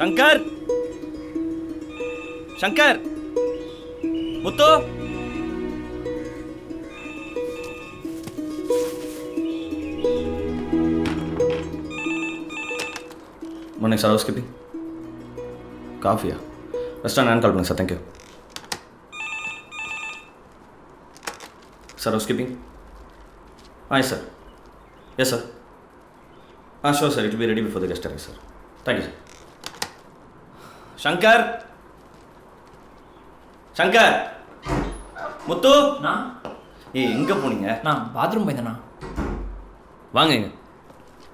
Shankar Shankar Muthu morning sir. Housekeeping காஃபியா? Restaurant நான் call பண்ணுங்க sir. Thank you sir. Housekeeping yes sir. Yes sir. Sure sir, it will be ready before the guest arrives sir. Thank you sir. Shankar முத்து நான் எங்கே போனீங்க? நான் bathroom போயிருந்தேண்ணா. வாங்க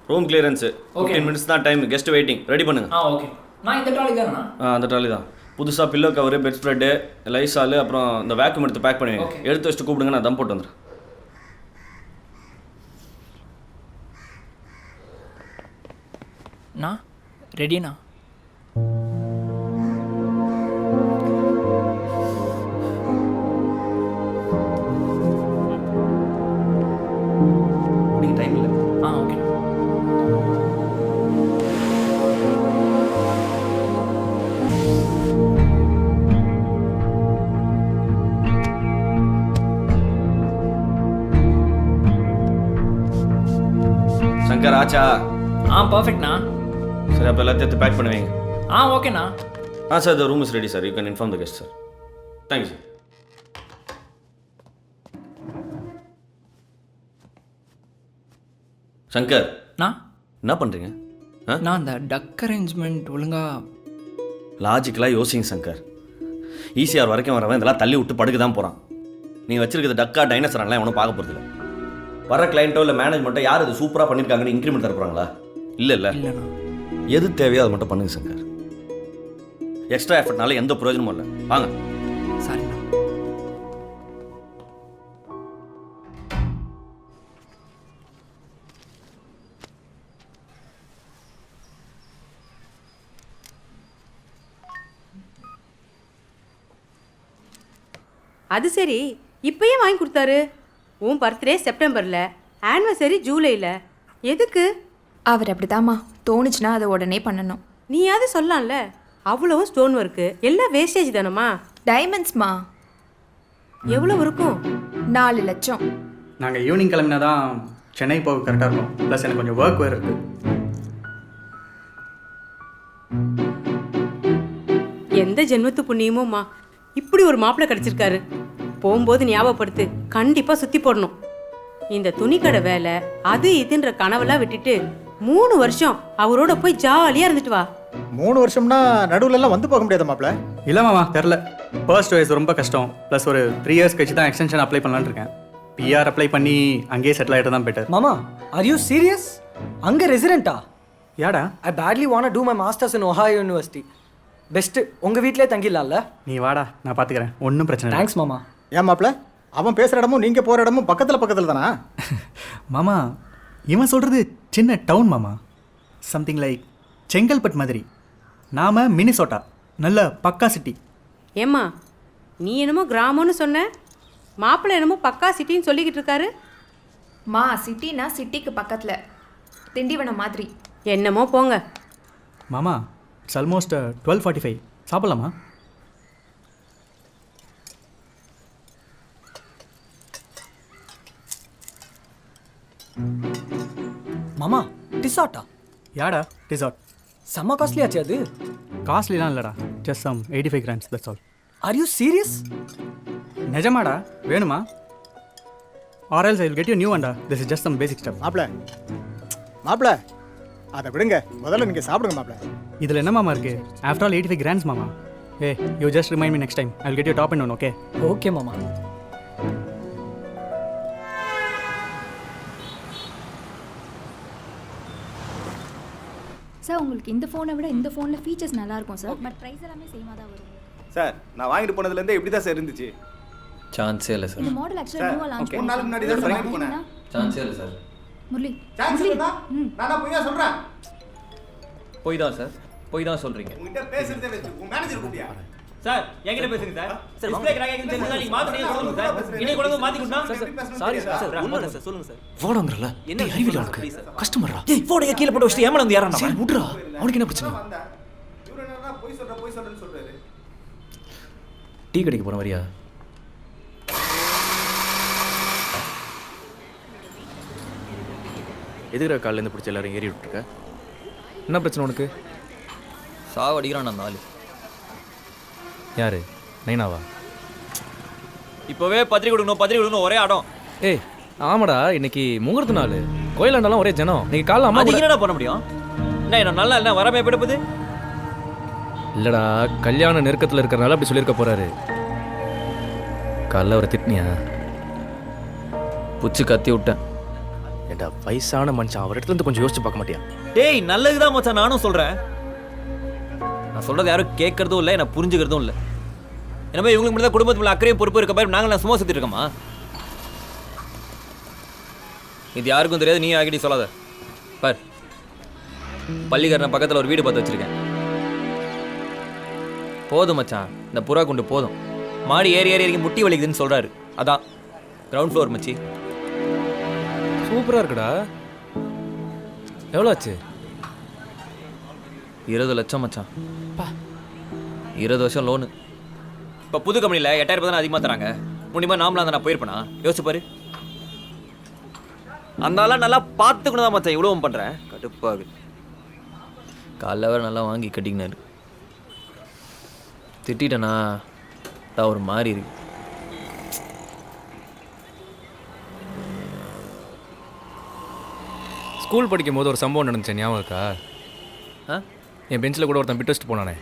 room clearance 15 minutes தான் time. Guest waiting. Ready பண்ணுங்க. Okay. நான் இந்த trolley தானே? அந்த ட்ராலி தான். புதுசாக பில்லோ கவரு, பெட் ஸ்ப்ரெட்டு, லைசாலு, அப்புறம் இந்த வேக்யூம் எடுத்து பேக் பண்ணுவீங்க. எடுத்து வச்சுட்டு கூப்பிடுங்க, நான் தம் போட்டு வந்துடுறேன். நான் ரெடிண்ணா. நீங்கள் டைம் இல்லை. ஓகே. சங்கர் ஆச்சா? பர்ஃபெக்ட்ண்ணா. சரி, அப்போ எல்லாத்தையும் எடுத்து பேக் பண்ணுவீங்க. ஓகேண்ணா. Sir, the room is ready sir. You can inform the guest sir. Thank you sir. Shankar நான் என்ன பண்ணுறீங்க? நான் அந்த டக் அரேஞ்ச்மெண்ட் ஒழுங்காக லாஜிக்கலாக யோசிங்க சங்கர். ஈசிஆர் வரைக்கும் வரவன் இதெல்லாம் தள்ளி விட்டு படுக்க தான் போகிறான். நீங்கள் வச்சிருக்கிறது டக்கா டைனோசரெல்லாம் எவனும் பார்க்க போகிறதில்ல. வர கிளைண்ட்டோ இல்லை மேனேஜ்மெண்ட்டோ யார் இது சூப்பராக பண்ணியிருக்காங்கன்னு இன்க்ரிமெண்ட் தரப்போகிறாங்களா? இல்லைல்ல. எது தேவையோ அதை மட்டும் பண்ணுங்க சங்கர். எக்ஸ்ட்ரா எஃபர்ட்னால எந்த பிரயோஜனமும் இல்லை. வாங்க. சரிண்ணா. அது சரி, இப்பயே வாங்கி கொடுத்தாரு. உன் பர்த்டே செப்டம்பரில், ஆனிவர்சரி ஜூலையில். எதுக்கு? அவர் அப்படிதாம்மா, தோணுச்சுன்னா அதை உடனே பண்ணணும். நீயாவது சொல்லலாம்ல. அவ்வளவும் ஸ்டோன் ஒர்க்கு, எல்லாம் வேஸ்டேஜ் தானம்மா. டைமண்ட்ஸ்மா. எவ்வளோ இருக்கும்? 4 லட்சம். நாங்கள் ஈவினிங் கிளம்பினா தான் சென்னை போக கரெக்டாக இருக்கும். ப்ளஸ் எனக்கு கொஞ்சம் ஒர்க் வேறு இருக்குது. எந்த ஜென்மத்து புண்ணியமோம்மா, இப்படி ஒரு மாப்பிள்ளை கிடச்சிருக்காரு. போகும்போது ஞாபகப்படுத்து, கண்டிப்பாக சுற்றி போடணும். இந்த துணிக்கடை வேலை அது இதுன்ற கனவெல்லாம் விட்டுட்டு 3 வருஷம் அவரோட போய் ஜாலியாக இருந்துட்டு வா. 3 வருஷம்னா நடுவுலலாம் வந்து போக முடியாத மாப்பிள்ள? இல்லை மாமா, தெரில. ஃபர்ஸ்ட் வயசு ரொம்ப கஷ்டம். ப்ளஸ் ஒரு 3 இயர்ஸ் கழிச்சு தான் எக்ஸ்டென்ஷன் அப்ளை பண்ணலான்னு இருக்கேன். பிஆர் அப்ளை பண்ணி அங்கேயே செட்டில் ஆகிட்டு தான் பெட்டர். மாமா, ஆர் யூ சீரியஸ்? அங்கே ரெசிடென்ட்டா? யாடா? I badly want to my masters in Ohio university. Best, உங்கள் வீட்டிலே தங்கிடலாம்ல? நீ வாடா, நான் பார்த்துக்கிறேன். ஒன்றும் பிரச்சனை. தேங்க்ஸ் மாமா. ஏன் மாப்பிள்ள, அவன் பேசுகிற இடமும் நீங்கள் போகிற இடமும் பக்கத்தில் தானா? மாமா, இவன் சொல்கிறது சின்ன டவுன் மாமா. சம்திங் லைக் செங்கல்பட் மாதிரி. நாம மினிசோட்டா, நல்ல பக்கா சிட்டி. ஏம்மா, நீ என்னமோ கிராமம்னு சொன்ன, மாப்பிள்ளை என்னமோ பக்கா சிட்டின்னு சொல்லிக்கிட்டு இருக்காரு. சிட்டினா சிட்டிக்கு பக்கத்தில், திண்டிவனம் மாதிரி. என்னமோ போங்க. மாமா, இட்ஸ் ஆல்மோஸ்ட் 12:45. சாப்பிட்லாமா? மாமா, டிசார்ட்டா? யாடா டிசார்ட்? செம்ம காஸ்ட்லி ஆச்சு அது. காஸ்ட்லிலாம் இல்லைடா, just some 85 grams, that's all. Are you serious? நிஜமாடா? வேணுமா? Or else I will get you new ஒன்டா. This is just some basic stuff. மாப்பிள்ள அதை விடுங்க, முதல்ல நீங்கள் சாப்பிடுங்க மாப்பிள்ள. இதில் என்ன மாமா இருக்குது? ஆஃப்டர் ஆல் 85 grams மாமா. You just remind me next time. I will get you top and one. Okay? Okay மாமா. சார், உங்களுக்கு இந்த ஃபோனை விட இந்த ஃபோனில் ஃபீச்சர்ஸ் நல்லாயிருக்கும் சார். பட் ப்ரைஸ் எல்லாமே சேமாக தான் வரும் சார். நான் வாங்கிட்டு போனதுலேருந்தே இப்படி தான் சார் இருந்துச்சு. சான்ஸே இல்லை சார். இந்த மாடல் ஆக்சுவலாக நியூவாக லான்ச் ஒரு நாளுக்கு முன்னாடி தான் வாங்கிட்டு போனேன். சான்ஸே இல்லை சார். முரளி, சான்ஸ் இல்லைனா நான் போய் தான் சொல்கிறேன். போய் தான் சார், போய் தான் சொல்கிறீங்க. உங்ககிட்ட பேசுறதே வெச்சு உங்க மேனேஜர் கூப்பிட்டியா? சார், என்கிட்ட பேசுங்க சார். சார், டிஸ்ப்ளே கிராக் ஆகிட்டு தெரிஞ்சா நீங்க மாத்தி சொல்லுங்க சார். இன்னைக்கு கொண்டு வந்து மாத்தி கொடுத்தா சாரி சார். உண்மை சார், சொல்லுங்க சார். போடுங்கறல. என்ன அறிவில உனக்கு? கஸ்டமரா? ஏய், போடுங்க கீழ போட்டு வச்சிட்டு ஏமல வந்து யாரா? சரி, விடுடா. அவனுக்கு என்ன பிரச்சனை? டீ கடைக்கு போகிறேன் வரியா? எதுக்குற காலையிலேருந்து பிடிச்ச எல்லாரும் ஏறி விட்டுருக்க? என்ன பிரச்சனை உனக்கு? சாவு அடிக்கிறான் அந்த ஆள். யார்? நைனாவா? இப்போவே பத்திரிக்கை கொடுக்கணும் ஒரே ஆடம். ஏய் ஆமாடா, இன்னைக்கு முகூர்த்த நாள். கோயிலாண்டாலும் ஒரே ஜனம். இன்னைக்கு காலைல அம்மா அது என்னடா பண்ண முடியும்? என்ன நல்லா இல்லை வரமே போயிடுது. இல்லைடா, கல்யாண நெருக்கத்தில் இருக்கிறனால அப்படி சொல்லியிருக்க போறாரு. காலைல அவரை திட்டினியா? புச்சு கத்தி விட்டேன். ஏடா வயசான மனுஷன், அவர் இடத்துல இருந்து கொஞ்சம் யோசிச்சு பார்க்க மாட்டியா? டேய் நல்லதுதான் மச்சான், நானும் சொல்கிறேன். நான் சொல்கிறது யாரும் கேட்கறதும் இல்லை, நான் புரிஞ்சுக்கிறதும் இல்லை. என்னமே இவங்களுக்கு மட்டும் தான் குடும்பத்தில் அக்கறையும் பொறுப்பு இருக்க பாரு. நாங்கள் சும்மா சுற்றி இருக்கோமா? இது யாருக்கும் தெரியாது, நீ ஆகிடி சொல்லாத. பார், பள்ளிக்காரன் பக்கத்தில் ஒரு வீடு பார்த்து வச்சிருக்கேன். போதும் மச்சான், இந்த புறா குண்டு போதும். மாடி ஏறி ஏறி ஏறி முட்டி வலிக்குதுன்னு சொல்கிறாரு. அதான் கிரவுண்ட் ஃப்ளோர் மச்சி. சூப்பராக இருக்குடா. எவ்வளோ ஆச்சு? 20 லட்சம் மச்சான். 20 வருஷம் லோனு. இப்போ புது கம்பெனியில் 8000 ரூபாய் தான் அதிகமாக தராங்க. முன்னிமா நாமளாக தான் நான் போயிருப்பேனா? யோசிச்சு பாரு. அந்த ஆளாக நல்லா பார்த்துக்கணும் தான் மச்சான் இவ்வளவும் பண்ணுறேன். கடுப்பாகுது. காலைல வேறு நல்லா வாங்கி கட்டிக்கினாரு. திட்டேனா தான் ஒரு மாதிரி இருக்கு. ஸ்கூல் படிக்கும் போது ஒரு சம்பவம் நடந்துச்சு, ஞாபகம் இருக்கா? என் பெஞ்சில் கூட ஒருத்தன் பிட் வச்சுட்டு போனானே.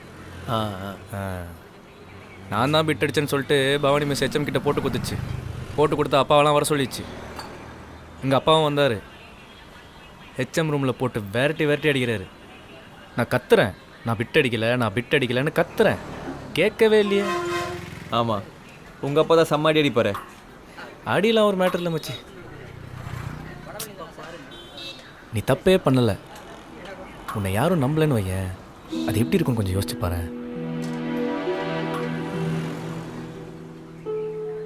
நான் தான் பிட் அடிச்சேன்னு சொல்லிட்டு பவானி மிஸ் ஹெச்எம் கிட்ட போட்டு கொடுத்துச்சு. போட்டு கொடுத்து அப்பாவெல்லாம் வர சொல்லிச்சு. எங்கள் அப்பாவும் வந்தார். ஹெச்எம் ரூமில் போட்டு விரட்டி அடிக்கிறாரு. நான் கத்துறேன், நான் பிட் அடிக்கலைன்னு கத்துறேன். கேட்கவே இல்லையே. ஆமாம், உங்கள் அப்பா தான் செம்ம அடி அடிப்பாரு. அடியெலாம் ஒரு மேட்டர் இல்லை மச்சி. நீ தப்பே பண்ணலை, உன்னை யாரும் நம்பலன்னு வையேன், அது எப்படி இருக்கும் கொஞ்சம் யோசிச்சு பாரு.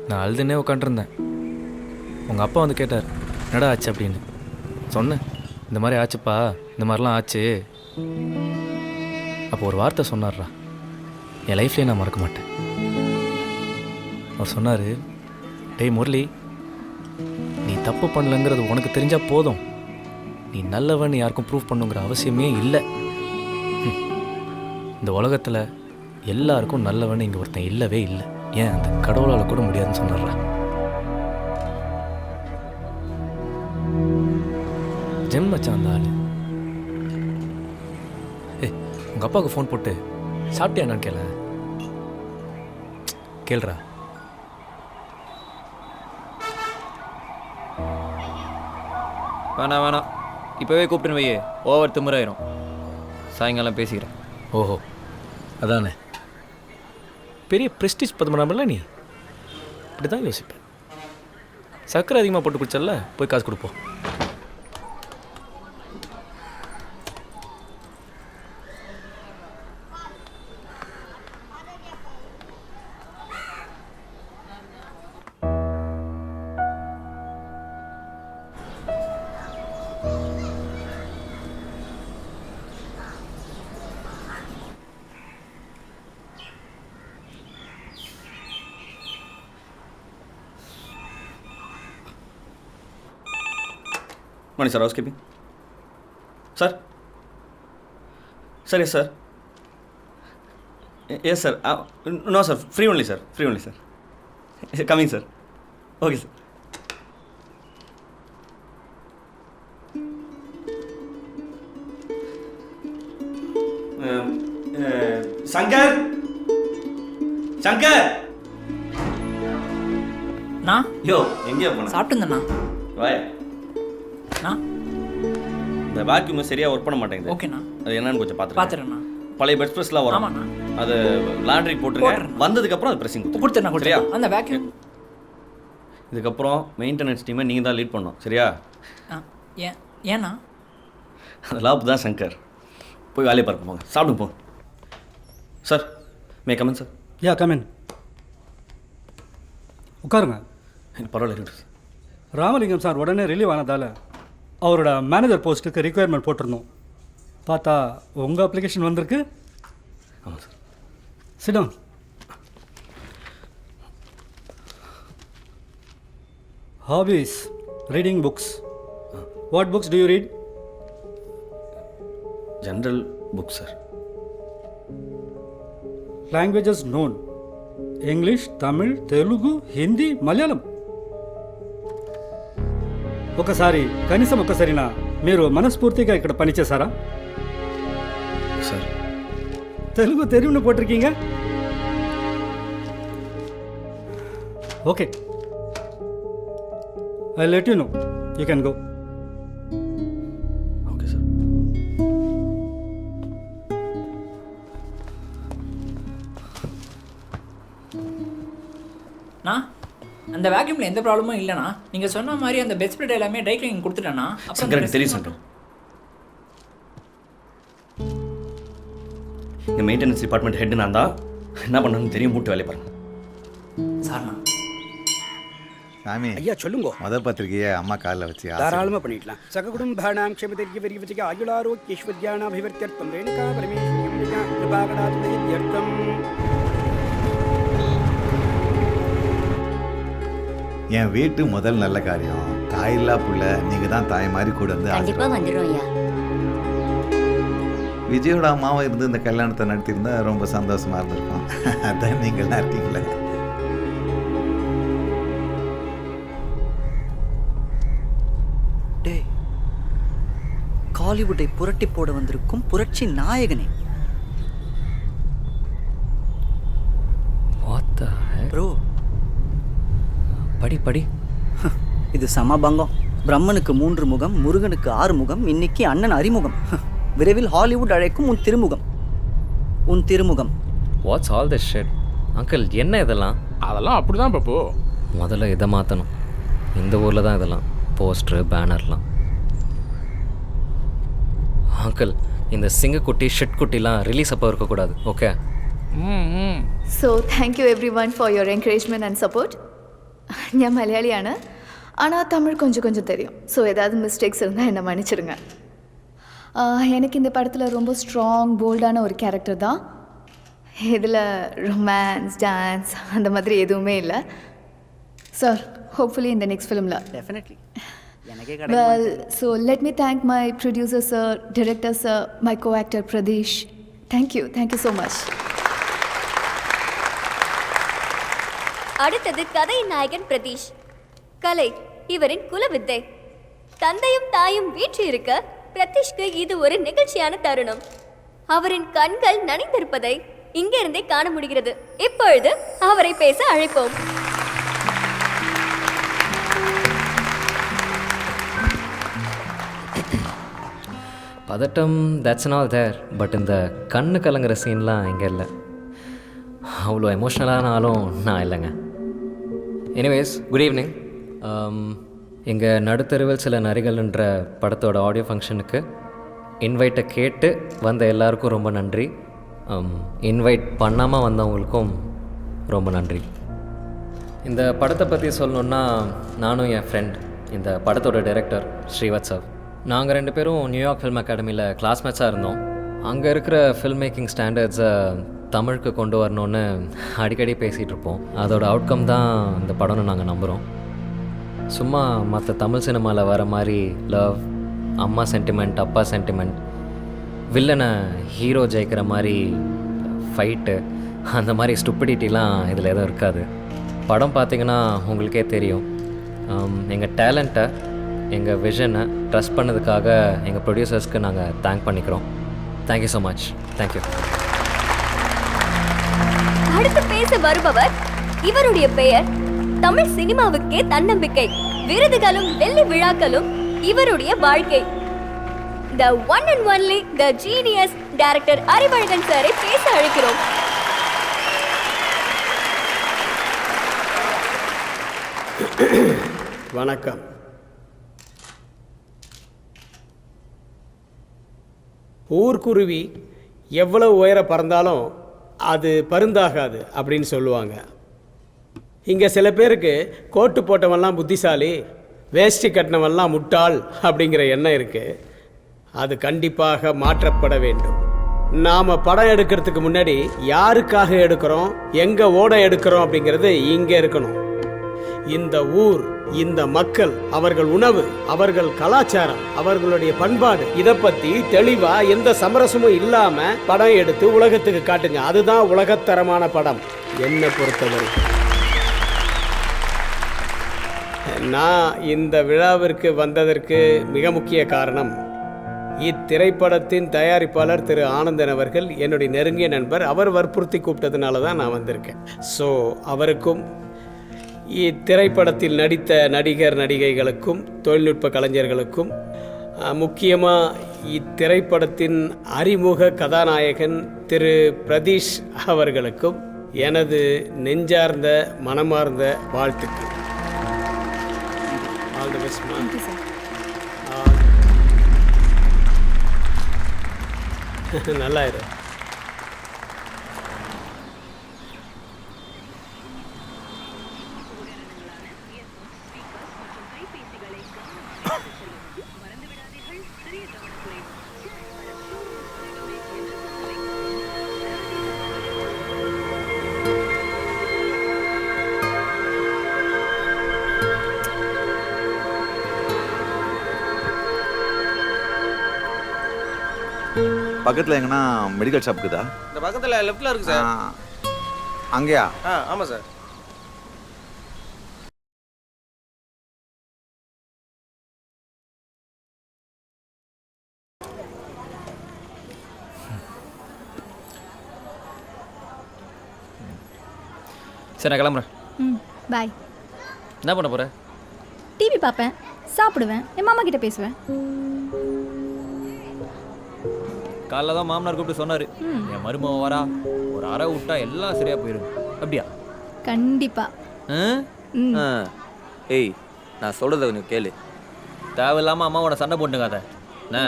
நான் அழுதுன்னே உட்காண்ட்ருந்தேன். உங்கள் அப்பா வந்து கேட்டார், என்னடா ஆச்சு அப்படின்னு. சொன்னேன், இந்த மாதிரி ஆச்சுப்பா, இந்த மாதிரிலாம் ஆச்சு. அப்போ ஒரு வார்த்தை சொன்னார்ரா, என் லைஃப்லேயே நான் மறக்க மாட்டேன். அவர் சொன்னார், டேய் முரளி, நீ தப்பு பண்ணலங்கிறது உனக்கு தெரிஞ்சால் போதும். நீ நல்லவன் யாருக்கும் ப்ரூவ் பண்ணுங்கிற அவசியமே இல்லை. இந்த உலகத்தில் எல்லாருக்கும் நல்லவன் இங்கே ஒருத்தன் இல்லவே இல்லை. ஏன் அந்த கடவுளால் கூட முடியாதுன்னு சொன்னார்ரா. ஜெம் மச்சான் அந்த ஆள். உங்கள் அப்பாவுக்கு ஃபோன் போட்டு சாப்பிட்டியா என்னன்னு கேள்றா. வேணாம், இப்போவே கூப்பிட்டுன்னு வையே, ஓவர் திமிராயிரும். சாயங்காலம் பேசிக்கிறேன். ஓஹோ, அதானே பெரிய ப்ரெஸ்டீஜ் பதமனாமல. நீ இப்படி தான் யோசிப்பேன். சர்க்கரை அதிகமாக போட்டு குடிச்சல, போய் காசு கொடுப்போம். Morning, sir. Housekeeping. Sir? Sir, yes, sir. Yes, sir. No, sir. Free only, sir. Free only, sir. Coming, sir. Okay, sir. Shankar? Shankar? நான் யோ, எங்கேயா போன? சாப்பிட்டுங்கண்ணா. வாயா. நான் இந்த வேக்யூம் சரியா ஒர்க் பண்ண மாட்டேங்குது. ஓகேண்ணா. அது என்னன்னு கொஞ்சம் பார்த்துறேண்ணா. பழைய பெட் ஸ்ப்ரெஸ்லாம் வரும். ஆமாண்ணா. அது லாண்ட்ரி போட்டுருங்க. வந்ததுக்கு அப்புறம் அது பிரஷிங் கொடுத்துறேன். சரியா? அந்த வேக்யூம் இதுக்கப்புறம் மெயின்டெனன்ஸ் டீமை நீங்கள் தான் லீட் பண்ணணும். சரியா? ஏண்ணா? அந்த லாப் தான் சங்கர். போய் வேலையை பார்க்க போங்க. சாப்பிடுங்க போங்க. Sir, may come in sir. Ya come in. உட்காருங்க. பரவாயில்ல இருக்கட்டும். ராமலிங்கம் சார் உடனே ரிலீவ் ஆனதால் அவரோட மேனேஜர் போஸ்ட்டுக்கு ரிக்குயர்மெண்ட் போட்டிருந்தோம். பார்த்தா உங்கள் அப்ளிகேஷன் வந்திருக்கு. ஆமாம் சார். சிடம். Hobbies, reading books. What books do you read? General book sir. Languages known. English, Tamil, Telugu, Hindi, Malayalam. ఒకసారి కనీసం ఒక్కసారినా మీరు మనస్ఫూర్తిగా ఇక్కడ పనిచేశారా? சார் తెలుగు தெரியும்னு போட்டிருக்கீங்க. Okay, I'll let you know. You can go. Okay sir. நான் அந்த வேக்யூமில் எந்த ப்ராப்ளமும் இல்லைண்ணா. நீங்கள் சொன்ன மாதிரி அந்த பெட் ஸ்ப்ரெட் எல்லாமே ட்ரை கிளீனிங் கொடுத்துட்டேண்ணா. சங்கர் எனக்கு தெரியும் சங்கர். இந்த மெயின்டெனன்ஸ் டிபார்ட்மெண்ட் ஹெட் நான் தான். என்ன பண்ணணும்னு தெரியும், மூட்டு வேலையை பாருங்க. சார்ண்ணா. சாமி ஐயா சொல்லுங்க. முதல் பத்திரிகையை அம்மா காலில் வச்சு தாராளமாக பண்ணிடலாம். சககுடும்பானாம் க்ஷேமதிர்ய விரிவசிக ஆயுளாரோக்கியஸ்வத்யானாபிவர்த்தியர்த்தம் ரேணுகா பரமேஸ்வரியம் கிருபாகடாத்மஹித்யர்த்தம். என் வீட்டு முதல் நல்ல காரியம். தாயில்லா புள்ள நீங்கள் தான் தாய் மாதிரி கூட வந்து வந்துடும் ஐயா. விஜயோட அம்மாவும் இருந்து இந்த கல்யாணத்தை நடத்தியிருந்தா ரொம்ப சந்தோஷமா இருந்திருக்கும். அதான் நீங்கள்லாம் இருக்கீங்களே. டே, காலிவுட்டை புரட்டி போட வந்திருக்கும் புரட்சி நாயகனே. ப்ரோ படி படி. இது சமபங்கம். பிரம்மனுக்கு 3 முகம், முருகனுக்கு 6 முகம், இன்னைக்கு அண்ணன் அறிமுகம். விரைவில் ஹாலிவுட் அழைக்கும் உன் திருமுகம். உன் திருமுகம். What's all this shit? Uncle என்ன இதெல்லாம்? அதெல்லாம் அப்படிதான் பாப்பு. முதல்ல இதை மாற்றணும். இந்த ஊரில் தான் இதெல்லாம் போஸ்டரு பேனர்லாம். அங்கிள் இந்த சிங்கக்குட்டி ஷிட் குட்டிலாம் ரிலீஸ் அப்போ இருக்கக்கூடாது. Okay. So thank you every one for your encouragement and support. ഞാൻ മലയാളിയാണ്, ஆனால் தமிழ் கொஞ்சம் கொஞ்சம் தெரியும். ஸோ ஏதாவது மிஸ்டேக்ஸ் இருந்தால் என்னை மன்னிச்சிடுங்க. எனக்கு இந்த படத்தில் ரொம்ப ஸ்ட்ராங் போல்டான ஒரு கேரக்டர் தான். இதில் ரொமான்ஸ் டான்ஸ் அந்த மாதிரி எதுவுமே இல்லை சார். ஹோப்ஃபுல்லி இந்த நெக்ஸ்ட் ஃபிலிமில் definitely. Well, so let me thank my producer sir, director sir, my co actor Pradeesh. Thank you so much. அடுத்தது கதையின் நாயகன் பிரதீஷ். கலை இவரின் குலவித்தை. தந்தையும் தாயும் வீற்று இருக்க பிரதீஷ்க்கு இது ஒரு நிகழ்ச்சியான தருணம். அவரின் கண்கள் நனைந்திருப்பதை இங்கிருந்தே காண முடிகிறது. இப்பொழுது அவரை பேச அழைப்போம். பதட்டம் தட்ஸ் நாட் தேர். பட் இந்த கண்ணு கலங்குற சீன்லாம் இங்கே இல்லை. அவ்வளோ எமோஷ்னலானாலும் நான் இல்லைங்க. Anyways, good evening. எங்கள் நடுத்தருவில் சில நரிகள்ன்ற படத்தோட ஆடியோ ஃபங்க்ஷனுக்கு இன்வைட்டை கேட்டு வந்த எல்லாருக்கும் ரொம்ப நன்றி. இன்வைட் பண்ணாமல் வந்தவங்களுக்கும் ரொம்ப நன்றி. இந்த படத்தை பற்றி சொல்லணுன்னா, நானும் என் ஃப்ரெண்ட் இந்த படத்தோட டைரக்டர் ஸ்ரீவத்சவ், நாங்கள் 2 பேரும் நியூயார்க் ஃபில்ம் அகாடமியில் கிளாஸ்மேட்ஸாக இருந்தோம். அங்கே இருக்கிற ஃபில்ம் மேக்கிங் ஸ்டாண்டர்ட்ஸை தமிழுக்கு கொண்டு வரணுன்னு அடிக்கடி பேசிகிட்டு இருப்போம். அதோட அவுட்கம் தான் இந்த படம்னு நாங்கள் நம்புகிறோம். சும்மா மற்ற தமிழ் சினிமாவில் வர மாதிரி லவ், அம்மா சென்டிமெண்ட், அப்பா சென்டிமெண்ட், வில்லனை ஹீரோ ஜெயிக்கிற மாதிரி ஃபைட்டு, அந்த மாதிரி ஸ்டூப்பிடிட்டிலாம் இதில் எதுவும் இருக்காது. படம் பார்த்திங்கன்னா உங்களுக்கே தெரியும். எங்கள் டேலண்ட்டை, எங்கள் விஷனை ட்ரஸ்ட் பண்ணதுக்காக எங்கள் ப்ரொடியூசர்ஸ்க்கு நாங்கள் தேங்க் பண்ணிக்கிறோம். Thank you so much. தேங்க்யூ. அடுத்து பேச வருபவர், இவருடைய பெயர் தமிழ் சினிமாவுக்கே தன்னம்பிக்கை. விருதுகளும் வெள்ளி விழாக்களும் இவருடைய வாழ்க்கை. The one and only, the genius director Arivazhagan சாரை பேச அழைக்கிறோம். வணக்கம். ஊர்க்குருவி எவ்வளவு உயர பறந்தாலும் அது பருந்தாகாது அப்படின்னு சொல்லுவாங்க. இங்கே சில பேருக்கு கோட்டு போட்டவன்லாம் புத்திசாலி, வேஷ்டி கட்டினவன்லாம் முட்டாள் அப்படிங்கிற எண்ணம் இருக்குது. அது கண்டிப்பாக மாற்றப்பட வேண்டும். நாம் படம் எடுக்கிறதுக்கு முன்னாடி யாருக்காக எடுக்கிறோம், எங்கே ஓட எடுக்கிறோம் அப்படிங்கிறது இங்கே இருக்கணும். இந்த ஊர் இந்த மக்கள், அவர்கள் உணவு, அவர்கள் கலாச்சாரம், அவர்களுடைய பண்பாடு, இதை பத்தி தெளிவா எந்த சமரசமும் இல்லாம படம் எடுத்து உலகத்துக்கு காட்டுங்க. அதுதான் உலகத்தரமான படம் என்னை பொறுத்தவரை. நான் இந்த விழாவிற்கு வந்ததற்கு மிக முக்கிய காரணம், இத்திரைப்படத்தின் தயாரிப்பாளர் திரு ஆனந்தன் அவர்கள் என்னுடைய நெருங்கிய நண்பர். அவர் வற்புறுத்தி கூப்பிட்டதுனால தான் நான் வந்திருக்கேன். ஸோ அவருக்கும் இத்திரைப்படத்தில் நடித்த நடிகர் நடிகைகளுக்கும் தொழில்நுட்ப கலைஞர்களுக்கும் முக்கியமாக இத்திரைப்படத்தின் அறிமுக கதாநாயகன் திரு பிரதீஷ் அவர்களுக்கும் எனது நெஞ்சார்ந்த மனமார்ந்த வாழ்த்துக்கள். ஆல் தி பெஸ்ட் மா. நல்லா இரு. பக்கத்தில் எங்கன்னா மெடிக்கல் ஷாப் இருக்குதா? இந்த பக்கத்தில் லெஃப்ட்டில் இருக்கு சார். அங்கேயா? ஆமாம் சார். சரி நான் கிளம்புறேன். பாய். என்ன பண்ண போகிற? டிவி பார்ப்பேன், சாப்பிடுவேன், என் மாமா கிட்ட பேசுவேன். காலைல தான் மாமனார் கூப்பிட்டு சொன்னார், என் மருமகன் வரா, ஒரு அறை விட்டா எல்லாம் சரியாக போயிடும். அப்படியா? கண்டிப்பா. ஏய், நான் சொல்கிறத கொஞ்சம் கேளு. தேவையில்லாமல் அம்மாவோட சண்டை போட்டுங்காத என்ன.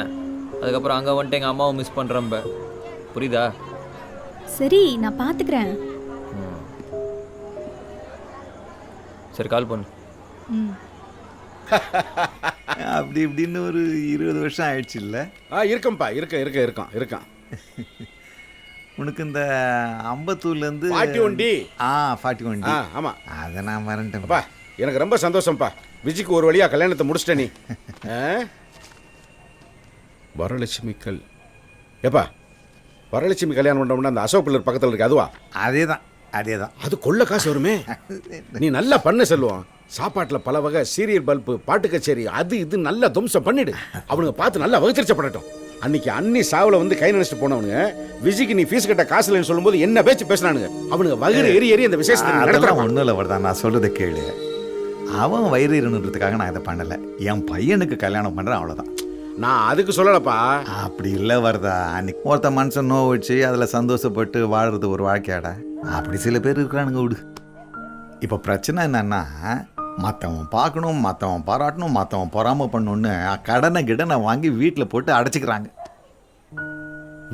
அதுக்கப்புறம் அங்கே வந்துட்டு எங்கள் அம்மாவை மிஸ் பண்ணுறம்ப, புரியுதா? சரி, நான் பார்த்துக்கிறேன். சரி, கால் பண்ணு. அப்படி இப்படின்னு ஒரு 20 வருஷம் ஆயிடுச்சு இல்லை? இருக்கம்பா, இருக்கான். உனக்கு இந்த அம்பத்தூர்லேருந்து 41D. 41D. ஆமாம், அதை நான் மறந்துட்டேன்ப்பா. எனக்கு ரொம்ப சந்தோஷம்ப்பா. விஜய்க்கு ஒரு வழியாக கல்யாணத்தை முடிச்சிட்ட நீ. வரலட்சுமிக்கல் ஏப்பா, வரலட்சுமி கல்யாணம் பண்ணோம்னா அந்த அசோக் பில்லர் பக்கத்தில் இருக்கு, அதுவா? அதே தான். அது கொள்ள காசு வருமே. நீ நல்லா பண்ண சொல்லுவான். சாப்பாட்டில் பல வகை, சீரியல் பல்பு, பாட்டு கச்சேரி, அது இது நல்லா தும்சம் பண்ணிடு. அவனுங்க பார்த்து நல்லா வகுத்திருச்சப்படட்டும். அன்னைக்கு அன்னி சாவில் வந்து கை நினைச்சிட்டு போனவனுங்க விஜய்க்கு நீ ஃபீஸ் கட்ட காசு இல்லைன்னு சொல்லும்போது என்ன பேச்சு பேசினானுங்க. அவனுங்க வயிறு எரி அந்த விசேஷத்தை நடத்துறான். ஒன்றும் இல்லை வரதான், நான் சொல்கிறத கேளு. அவன் வயிறு இருந்துன்றதுக்காக நான் இதை பண்ணலை. என் பையனுக்கு கல்யாணம் பண்ணுறேன், அவ்வளோதான். நான் அதுக்கு சொல்லலப்பா. அப்படி இல்லை வரதா. அன்னைக்கு ஒருத்த மனுஷன் நோய் வச்சு அதில் சந்தோஷப்பட்டு வாழுறது ஒரு வாழ்க்கையாடா. அப்படி சில பேர் இருக்கிறானுங்க விடு. இப்போ பிரச்சனை என்னன்னா, மற்றவன் பார்க்கணும், மற்றவன் பாராட்டணும், மற்றவன் பொறாமல் பண்ணணுன்னு கடனை வாங்கி வீட்டில் போட்டு அடைச்சிக்கிறாங்க.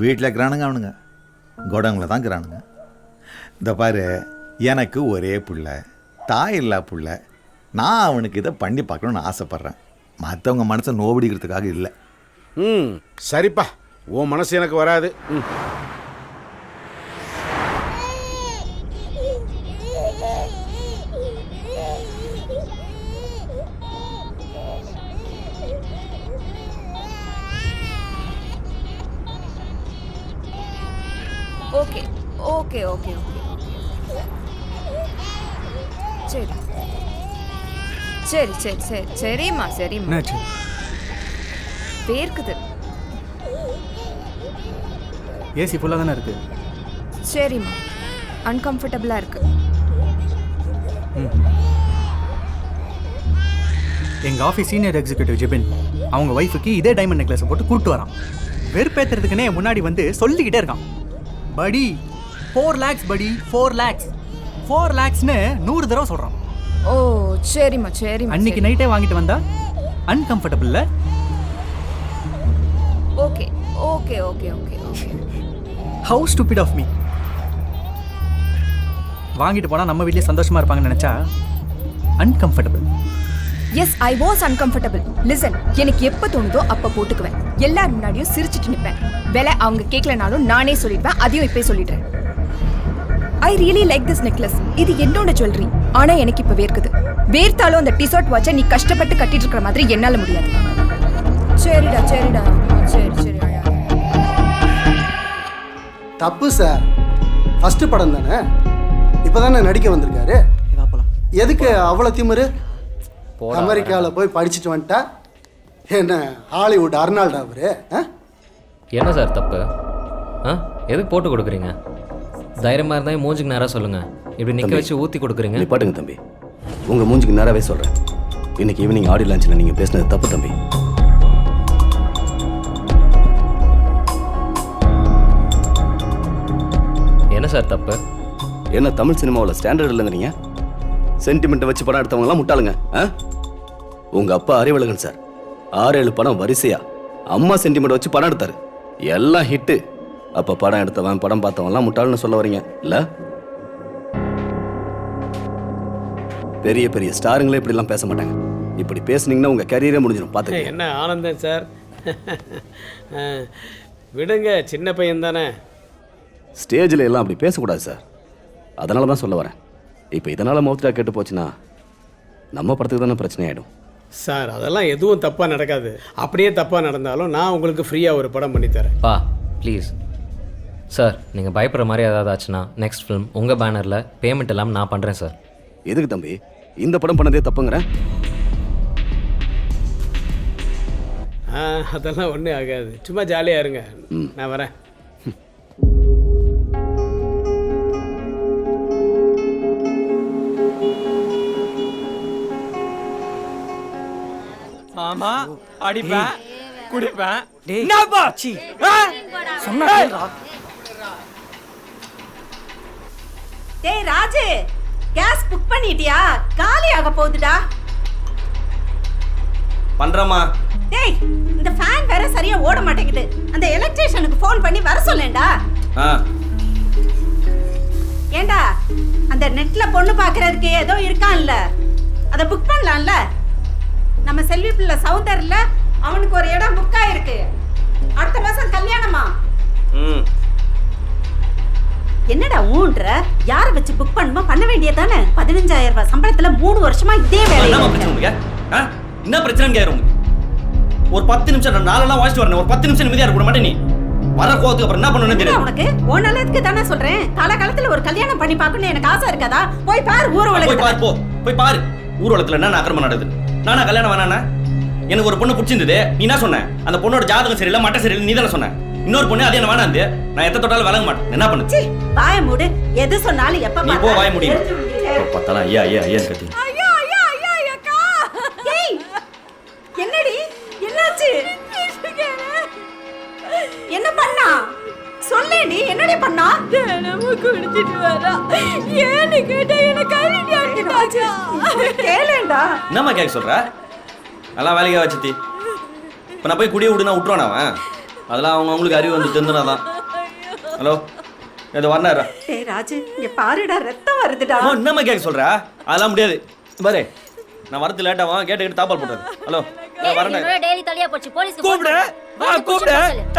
வீட்டில் இருக்கிறானுங்க அவனுங்க, குடங்களை தான் இருக்கிறானுங்க. இந்த பாரு, எனக்கு ஒரே பிள்ளை, தாய் இல்லா பிள்ளை. நான் அவனுக்கு இதை பண்ணி பார்க்கணுன்னு ஆசைப்பட்றேன், மற்றவங்க மனசை நோபடிக்கிறதுக்காக இல்லை. சரிப்பா, உன் மனசு எனக்கு வராது. ஓகே ஓகே ஓகே ஓகே சரி சரி சரி சரி சரிம்மா சரிம்மா. வேர்க்குது. ஏசி ஃபுல்லாக தானே இருக்கு. சரிம்மா, அன்கம்ஃபர்டபுளாக இருக்கு. எங்கள் ஆஃபீஸ் சீனியர் எக்ஸிக்யூட்டிவ் ஜெபின் அவங்க ஒய்ஃபுக்கு இதே டைமண்ட் நெக்லஸை போட்டு கூப்பிட்டு வரான். வெறுப்பேற்றுறதுக்குன்னே முன்னாடி வந்து சொல்லிக்கிட்டே இருக்கான். படி 4 lakhs படி 4 lakhs 4 lakhsன்னு 100 தடவை சொல்கிறான். ஓ சரிம்மா சரிம்மா. அன்னைக்கு நைட்டே வாங்கிட்டு வந்தா அன்கம்ஃபர்டபுள்ல. Okay okay okay okay okay. How stupid of me. வாங்கிட்டு போனால் நம்ம வீட்லேயே சந்தோஷமாக இருப்பாங்கன்னு நினச்சா uncomfortable. Yes, I was uncomfortable. Listen, எனக்கு எப்போ தோணுதோ அப்போ போட்டுக்குவேன். எல்லாரும் முன்னாடியும் சிரிச்சிட்டு நிற்பேன். விலை அவங்க கேட்கலனாலும் நானே சொல்லிடுவேன். அதையும் இப்போ சொல்லிடுறேன். I really like this necklace. இது என்னோட ஜுவல்லரி. ஆனா எனக்கு இப்ப வேர்க்குது. வேர்த்தாலும் அந்த டிஷர்ட் வாட்சை நீ கஷ்டப்பட்டு கட்டிட்டு இருக்கிற மாதிரி என்னால முடியாது. சரிடா சரிடா சரி சரி. தப்பு சார். ஃபர்ஸ்ட் படம் தானே, இப்போதானே நடிக்க வந்திருக்காரு. எதுக்கு அவ்வளோ திமிரு? அமெரிக்காவில் போய் படிச்சுட்டு வந்துட்டா என்ன ஹாலிவுட் அர்னால்டு அவரு? என்ன சார் தப்பு? எதுக்கு போட்டு கொடுக்குறீங்க? தைரியமாக இருந்தால் மூஞ்சுக்கு நேராக சொல்லுங்கள். இப்படி நிற்க வச்சு ஊற்றி கொடுக்குறீங்க. பாட்டுங்க தம்பி, உங்கள் மூஞ்சுக்கு நேராகவே சொல்கிறேன். இன்னைக்கு ஈவினிங் ஆடியோ லான்ச்சில் நீங்கள் பேசுனது தப்பு தம்பி. என்ன சார் தப்பு? என்ன தமிழ் சினிமாவில் ஸ்டாண்டர்ட் இல்லைங்க நீங்கள்? சென்டிமெண்ட்டை வச்சு படம் எடுத்தவங்களாம் முட்டாளுங்க. உங்கள் அப்பா அறிவழகன் சார் 6-7 படம் வரிசையா அம்மா சென்டிமெண்ட் வச்சு படம் எடுத்தாரு. எல்லாம் ஹிட்டு. அப்போ படம் எடுத்தவன் படம் பார்த்தவன்லாம் முட்டாள்னு சொல்ல வரீங்க இல்லை? பெரிய பெரிய ஸ்டாருங்களே இப்படிலாம் பேச மாட்டாங்க. இப்படி பேசுனீங்கன்னா உங்கள் கரியரே முடிஞ்சிடும். பார்த்து என்ன ஆனந்தன் சார், விடுங்க, சின்ன பையன் தானே. ஸ்டேஜில் எல்லாம் அப்படி பேசக்கூடாது சார். அதனால தான் சொல்ல வரேன். இப்போ இதனால் மவுத்ரா கேட்டு போச்சுன்னா நம்ம படத்துக்கு தானே பிரச்சனை ஆகிடும். சார் அதெல்லாம் எதுவும் தப்பாக நடக்காது. அப்படியே தப்பாக நடந்தாலும் நான் உங்களுக்கு ஃப்ரீயாக ஒரு படம் பண்ணித்தரேன். பா ப்ளீஸ் சார், நீங்கள் பயப்படுற மாதிரி ஏதாவது ஆச்சுன்னா நெக்ஸ்ட் ஃபிலிம் உங்கள் பேனரில் பேமெண்ட் இல்லாமல் நான் பண்ணுறேன் சார். எதுக்கு தம்பி இந்த படம் பண்ணதே தப்புங்கிறேன்? அதெல்லாம் ஒன்றும் ஆகாது, சும்மா ஜாலியாக இருங்க. நான் வரேன். ஆமா, அடிப்பேன் குடிப்பேன். டேய் ராஜு, கேஸ் புக் பண்ணிட்டியா? காலி ஆக போகுதுடா. பண்றமா. டேய், இந்த ஃபேன் வேற சரியா ஓட மாட்டேங்குது. அந்த எலக்ட்ரிஷியனுக்கு ஃபோன் பண்ணி வர சொல்லேன்டா. ஏண்டா, அந்த நெட்ல பொண்ணு பார்க்கறதுக்கு ஏதோ இருக்கான்ல, அதை புக் பண்ணலாம்ல? நம்ம செல்வி பிள்ளை சௌந்தர்ல அவனுக்கு ஒரு இடம் புக் ஆயிருக்கு. அடுத்த மாசம் கல்யாணமா? என்னடா ஊன்ற? யார வச்சு புக் பண்ணுமா? பண்ண வேண்டியதானே? 15,000 ரூபாய் சம்பளத்துல 3 வருஷமா இதே வேலை. என்ன பிரச்சனை கேக்குறோம்? ஒரு 10 நிமிஷம் நாளெல்லாம் வாசிட்டு வரணும். ஒரு 10 நிமிஷம் நிம்மதியா இருக்க மாட்டே நீ. வர கோவத்துக்கு அப்புறம் என்ன பண்ணணும்னு தெரியும் உனக்கு? ஓ நல்லதுக்கு தானே சொல்றேன். காலகாலத்துல ஒரு கல்யாணம் பண்ணி பார்க்கணும்னு எனக்கு ஆசை இருக்காதா? போய் பாரு ஊர்வலத்துல. போய் பாரு, போய் பாரு ஊர்வலத்துல என்ன அக்கிரமம் நடக்குது. நானா கல்யாணம் வேணானா? எனக்கு ஒரு பொண்ணு பிடிச்சிருந்தது. நீ என்ன சொன்ன? அந்த பொண்ணோட ஜாதகம் சரியில்லை, மட்ட சரியில்லை, நீ தானே சொன்ன. இன்னொரு பொண்ணு அதே என்ன வேணாந்து. நான் எத்த தொட்டாலும் விளங்க மாட்டேன். என்ன பண்ணு? வாய மூடு. எது சொன்னாலும் எப்ப நீ போ, வாய முடியும். பத்தலாம் ஐயா ஐயா ஐயா கத்தி. ஐயா ஐயா ஐயா அக்கா. ஏய், என்னடி? என்னாச்சு? என்ன பண்ணா? சொல்லேடி, என்னடி பண்ணா? நம்ம குடிச்சிட்டு வரா. ஏன்னு கேட்டா எனக்கு கழுவி அடிச்சிட்டாச்சு. கேளேண்டா. என்னம்மா கேட்க சொல்ற? நல்லா வேலைக்கா வச்சுத்தி. இப்போ நான் போய் குடிய விடுனா விட்டுருவானா அவன்? அதெல்லாம் அவங்களுக்கு அறிவு வந்து தெரிஞ்சுனாதான். ஹலோ, இது வரணா. டேய் ராஜு, இங்க பாருடா, ரத்தம் வருதுடா. என்னம்மா கேட்க சொல்ற? அதெல்லாம் முடியாது. பாரு, நான் வரது லேட்டாகும். கேட்டு தாப்பால் போட்டாரு. ஹலோ, வரேன். டெய்லி தலையா போச்சு. போலீஸ் கூப்பிடு. கூப்பிடு.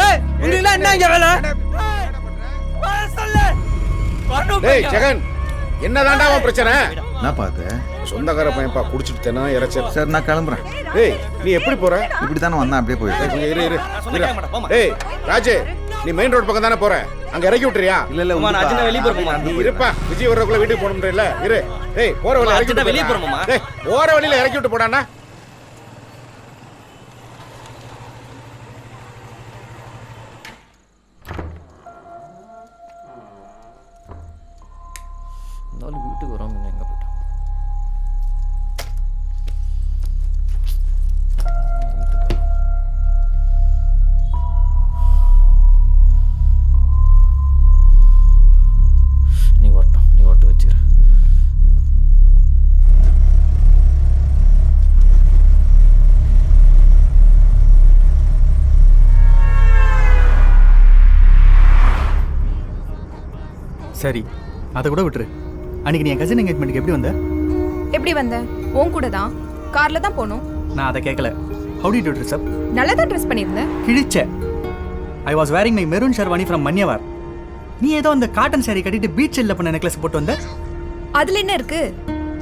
ஏய், இதெல்லாம் என்ன இங்க வேலை? டேய் ஜெகன், என்னதான்டா உன் பிரச்சனை? நான் பார்த்து சொந்தக்கார பையன்பா குடிச்சிட்டு தேனா இறைச்சல். சார் நான் கிளம்புறேன். டேய் நீ எப்படி போற? இப்படி தானே வந்தேன், அப்படியே போயிட்டேன். இரு இரு. டேய் ராஜு, நீ மெயின் ரோட் பக்கம் தானே போற? அங்க இறக்கி விட்டுறியா? இல்ல நான் அஜினா வெளிய போறேன்மா. நீ இருப்பா, விஜய் வர்றதுக்குள்ள வீட்டுக்கு போகணும்ன்றல. இரு. டேய் போற வழியில இறக்கி விட்டு வெளிய போறோம்மா. டேய் போற வழியில இறக்கி விட்டு போடானா. இருந்தாலும் வீட்டுக்கு வராம எங்க போயிட்டான்? நீ வரட்டும், நீ ஓட்டு வச்சுக்கிறேன். சரி, அதை கூட விட்டுரு. அன்னைக்கு நீ என் கசின் என்கேஜ்மெண்ட்டுக்கு எப்படி வந்த? எப்படி வந்த? உன் கூட தான். கார்ல தான் போனோம். நான் அதை கேட்கல. How did you dress up? நல்லா தான் ட்ரெஸ் பண்ணியிருந்தேன். கிழிச்ச. I was wearing my maroon sherwani from Manyavar. நீ ஏதோ அந்த காட்டன் சாரி கட்டிட்டு பீச் இல்ல பண்ண நெக்லஸ் போட்டு வந்த. அதுல என்ன இருக்கு?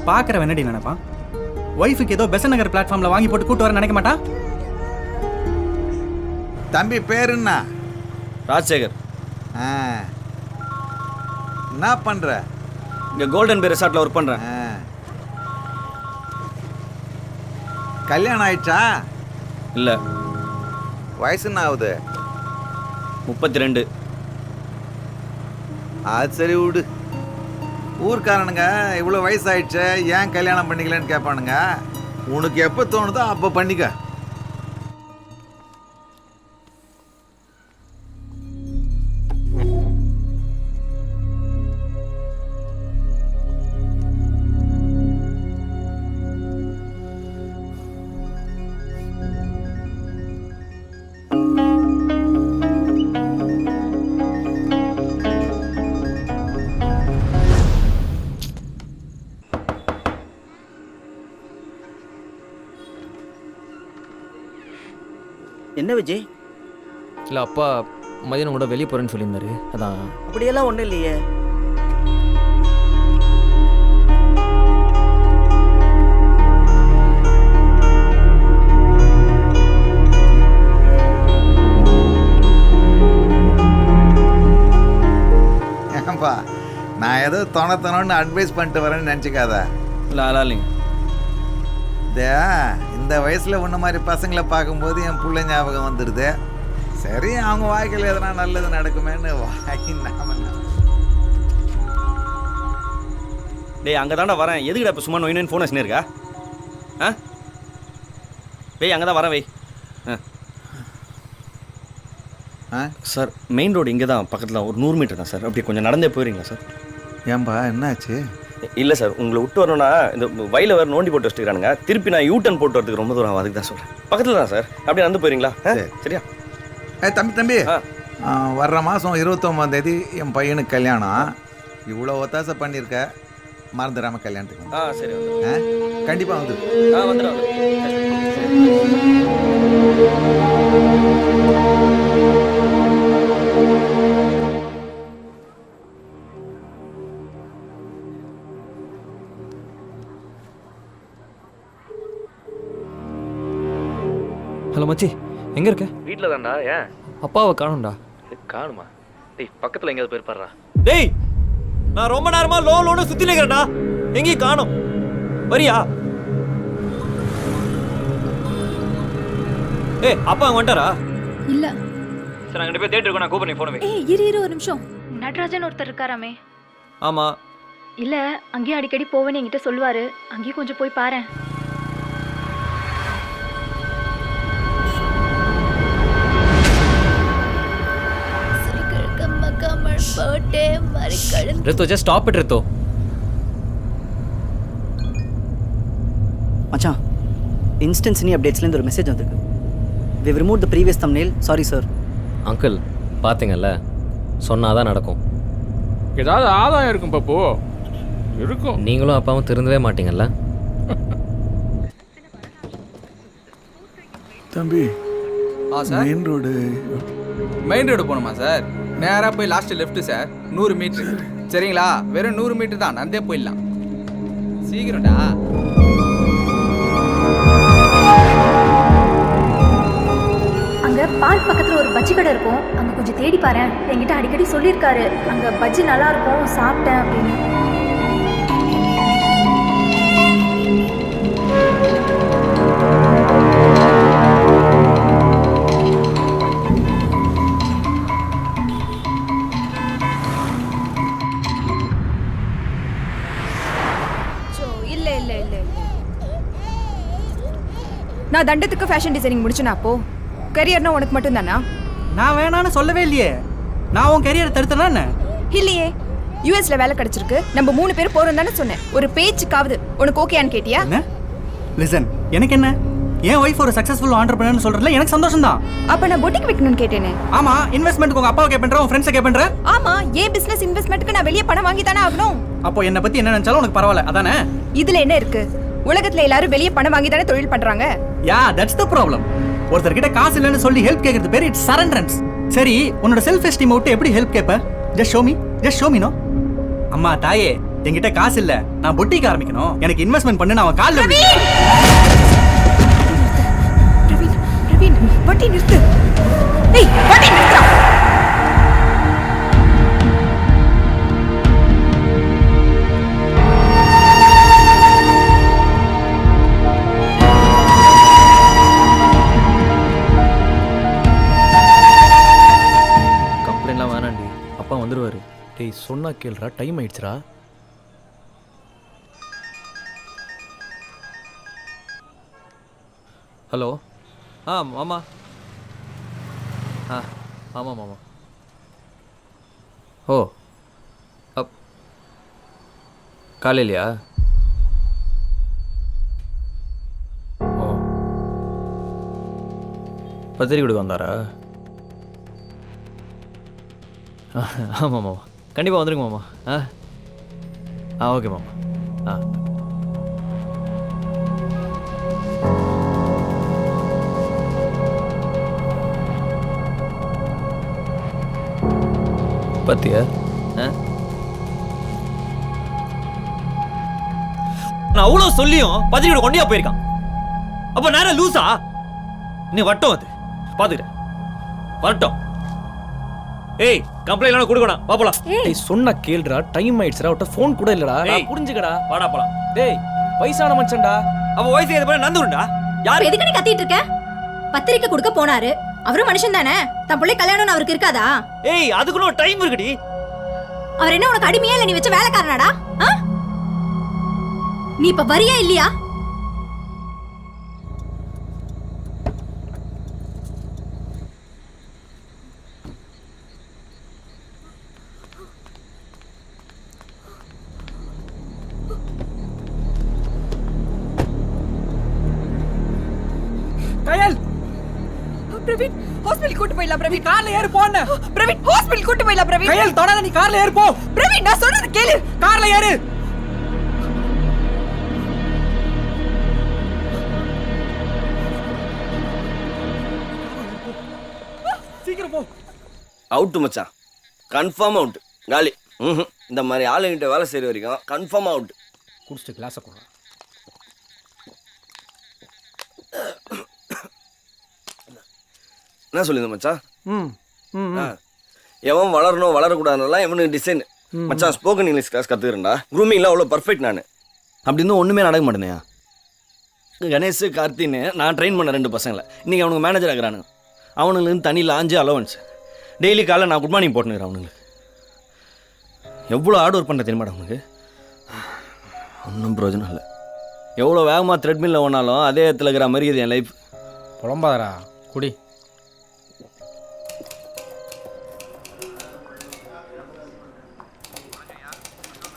பாக்குற என்னடி நினைப்பான்? ஒய்ஃபுக்கு ஏதோ பெசன் நகர் பிளாட்ஃபார்ம்ல வாங்கி போட்டு கூட்டு வர நினைக்க மாட்டான். தம்பி பேர் என்ன? ராஜசேகர். என்ன பண்ற? இங்க கோல்டன் பே ரெசார்ட்ல ஒர்க் பண்றேன். கல்யாணம் ஆயிடுச்சா? இல்ல. வயசு என்ன ஆகுது? 32. அது சரி விடு. ஊர்க்காரனுங்க இவ்வளோ வயசாயிடுச்சு ஏன் கல்யாணம் பண்ணிக்கலன்னு கேட்பானுங்க. உனக்கு எப்போ தோணுதோ அப்போ பண்ணிக்க. என்ன விஜய்? இல்லை அப்பா மதியானம் கூட வெளியே போகிறேன்னு சொல்லியிருந்தாரு, அதான். அப்படியெல்லாம் ஒன்றும் இல்லையே. ஏன்பா நான் ஏதோ தோணத்தோணுன்னு அட்வைஸ் பண்ணிட்டு வரேன்னு நினச்சிக்காத. இல்லைங்க. இந்த வயசில் உன்ன மாதிரி பசங்களை பார்க்கும்போது என் பிள்ளை ஞாபகம் வந்துடுது. சரி அவங்க வாழ்க்கையில் எதனா நல்லது நடக்குமேன்னு வாங்கி நாம. டேய் அங்கே தாண்டா வரேன். எதுக்குடா இப்போ சும்மா நோயின்னு ஃபோன் வச்சுன்னு இருக்கா? வெய் அங்கே தான் வரேன் வெய். சார் மெயின் ரோடு இங்கே தான் பக்கத்தில் ஒரு 100 மீட்டர் தான் சார். அப்படி கொஞ்சம் நடந்தே போயிடுறீங்களா சார்? ஏன்பா என்னாச்சு? இல்லை சார் உங்களை விட்டு வரணும்னா இந்த வயலில் வேறு நோண்டி போட்டு வச்சுக்கிறானுங்க. திருப்பி நான் யூட்டன் போட்டு வரதுக்கு ரொம்ப தூரம், அதுக்கு தான் சொல்கிறேன். பக்கத்தில் தான் சார். அப்படியே நடந்து போயிடுறீங்களா? சரியா? தம்பி வர்ற மாதம் 29ஆம் தேதி என் பையனுக்கு கல்யாணம். இவ்வளோ ஒத்தாசை பண்ணியிருக்க, மறந்துடாமல் கல்யாணத்துக்கு. சரி கண்டிப்பாக வந்து. வந்துடும். ஹலோ மச்சி, எங்கே இருக்க? வீட்டில் தான்டா. ஏன்? அப்பாவை காணும்டா. காணுமா? டேய் பக்கத்தில் எங்கேயாவது போயிருப்பாரா? டேய் நான் ரொம்ப நேரமா லோன்னு சுற்றி நிற்கிறேன்டா, எங்கேயும் காணும். வரியா? அப்பா அங்கே வந்துட்டாரா? இல்ல. சரி நாங்கள் போய் தேட்டர் இருக்கோம், நான் கூப்பிட்றேன் ஃபோன் வை. இரு ஒரு நிமிஷம். நடராஜன் ஒருத்தர் இருக்காராமே. ஆமாம். இல்ல அங்கேயும் அடிக்கடி போவேன்னு என்கிட்ட சொல்லுவாரு. அங்கேயும் கொஞ்சம் போய் பாரு. ரித்து just stop it ரித்து. மச்சான் இன்ஸ்டன்ட்னி அப்டேட்ஸ்லேருந்து ஒரு மெசேஜ் வந்திருக்கு. we have removed the previous thumbnail. sorry sir. Uncle பார்த்தீங்கல்ல, சொன்னாதான் நடக்கும். ஏதாவது ஆதாயம் இருக்கும் பப்பு, இருக்கும். நீங்களும் அப்பாவும் திருந்தவே மாட்டீங்கல்ல. தம்பி மெயின் ரோடு போகணுமா சார்? நேராக போய் லாஸ்ட் லெஃப்ட் சார், 100 மீட்ரு. சரிங்களா? வெறும் 100 மீட்டர் தான், நடந்தே போயிடலாம். சீக்கிரம்டா. அங்க பார்க் பக்கத்துல ஒரு பஜ்ஜி கடை இருக்கும், அங்க கொஞ்சம் தேடி பாரு. என்கிட்ட அடிக்கடி சொல்லியிருக்காரு அங்க பஜ்ஜி நல்லா இருக்கும், சாப்பிட்டேன் அப்படின்னு. நான் தண்டத்துக்கு ஃபேஷன் டிசைனிங் முடிச்சேனா? அப்போ கரியர்னா உனக்கு மட்டும் தானா? நான் வேணான்னு சொல்லவே இல்லையே. நான் உன் கரியரை தடுத்தனா என்ன? இல்லையே. யூஎஸ்ல வேலை கிடைச்சிருக்கு, நம்ம 3 பேர் போறோம் தானே சொன்னேன். ஒரு பேச்சுக்காவது உனக்கு ஓகேன்னு கேட்டியா? என்ன? லிசன், எனக்கு என்ன, என் ஒய்ஃப் ஒரு சக்சஸ்ஃபுல் ஆண்டர்பிரனர்னு சொல்றதுல எனக்கு சந்தோஷம் தான். அப்ப நான் பொட்டிக் வைக்கணும்னு கேட்டேனே. ஆமா, இன்வெஸ்ட்மென்ட்க்கு உங்க அப்பாவை கேப்பேன்ற, உன் ஃப்ரெண்ட்ஸை கேப்பேன்ற. ஆமா, ஏன் பிசினஸ் இன்வெஸ்ட்மென்ட்க்கு நான் வெளிய பணம் வாங்கி தானே ஆகணும். அப்போ என்ன பத்தி என்ன நினைச்சாலும் உனக்கு பரவாயில்லை அதானே? இதுல என்ன இருக்கு? உலகத்துல எல்லாரும் வெளிய பணம் வாங்கி தானே தொழில் பண்றாங்க. யா, தட்ஸ் தி ப்ராப்ளம். ஒருத்தர் கிட்ட காசு இல்லைன்னு சொல்லி ஹெல்ப் கேக்குறது பேர் இட்ஸ் சரண்டரன்ஸ். சரி, உன்னோட செல்ஃப் எஸ்டீம் விட்டு எப்படி ஹெல்ப் கேப்ப? Just show me no. அம்மா தாயே, என்கிட்ட காசு இல்ல, நான் பொட்டிக்கு ஆரம்பிக்கணும், எனக்கு இன்வெஸ்ட்மெண்ட் பண்ணு, நான் அவன் கால்ல பிரவீன் வட்டி நிறுத்து. ஏய் வட்டி நிறுத்துடா. கம்ப்ளைண்ட்லாம் வேணாண்டி, அப்பா வந்துடுவார். டேய் சொன்னா கேளுடா, டைம் ஆயிடுச்சுடா. ஹலோ. மாமா. ஆமாம் மாமா. ஓ காலையிலையா? ஓ பத்திரிக்கை கொடுக்க வந்தாரா? ஆமாம் மாமா, கண்டிப்பாக வந்துருங்க மாமா. ஓகே மாமா. பத்தியா? நான் அவ்வளோ சொல்லியும் பத்திரிக்கை கொண்டியா போயிருக்கான். அப்ப நேரம் லூசா? நீ வட்டம் அது பாத்துக்கிறேன். வரட்டும். ஏய் கம்ப்ளைண்ட் கொடுக்கணும், பாப்பலாம். டேய் சொன்னா கேளுடா, டைம் ஆயிடுச்சுடா. அவட்ட ஃபோன் கூட இல்லடா. புரிஞ்சுக்கடா. வாடா போலாம். டேய் வயசான மனுஷன்டா. அவ வயசு எது பண்ண நந்துருண்டா. யார் எதுக்கு நீ கத்திட்டு இருக்க? பத்திரிக்கை கொடுக்க போனாரு, அவரும் மனுஷன் தானே. தன் பிள்ளை கல்யாணம்னு அவருக்கு இருக்காதா? ஏய் அதுக்குள்ள டைம் இருக்குடி. அவர் என்ன உனக்கு அடிமையா இல்ல நீ வச்ச வேலைக்காரனாடா? நீ இப்ப வரியா இல்லையா? கயல் பிரவீன் ஹாஸ்பிடல் கூட்டி போயிடலாம். பிரவீன் கார்ல ஏறு போன்னு. பிரவீன் ஹாஸ்பிடல் கூட்டி போயிடலாம். பிரவீன் கயல் தொடாத, நீ கார்ல ஏறு போ. பிரவீன் நான் சொல்றது கேளு. கார்ல ஏறு. சீக்கிரம் போ. அவுட்டு மச்சான், கன்ஃபார்ம் அவுட். காலி. இந்த மாதிரி ஆளுங்கிட்ட வேலை செய்கிற வரைக்கும் கன்ஃபார்ம் அவுட். குடிச்சிட்டு கிளாஸை போடுறேன். என்ன சொல்லியிருந்த மச்சான்? எவன் வளரணும் வளரக்கூடாதுலாம் எவனுக்கு டிசைன். மச்சான் ஸ்போக்கன் இங்கிலீஷ் கிளாஸ் கற்றுக்கிறேன்டா. க்ரூமிங்லாம் அவ்வளோ பர்ஃபெக்ட் நான். அப்படி இருந்தும் ஒன்றுமே நடக்க மாட்டேனையா. கணேஷ் கார்த்தின்னு நான் ட்ரெயின் பண்ண 2 பசங்களை இன்றைக்கி அவனுக்கு மேனேஜர் ஆகிறானுங்க. அவனுங்களுக்கு தனி லாஞ்சு அலவன்ஸ். டெய்லி காலைல நான் குட் மார்னிங் போட்டுனுக்கிறேன் அவனுங்களுக்கு. எவ்வளோ ஹார்ட் ஒர்க் பண்ண தெரியுமாடா அவனுக்கு. ஒன்றும் பிரயோஜனம் இல்லை. எவ்வளோ வேகமாக த்ரெட்மில்ல ஓனாலும் அதே இடத்துல இருக்கிற மாதிரி இது என் லைஃப். புலம்பாதரா குடி.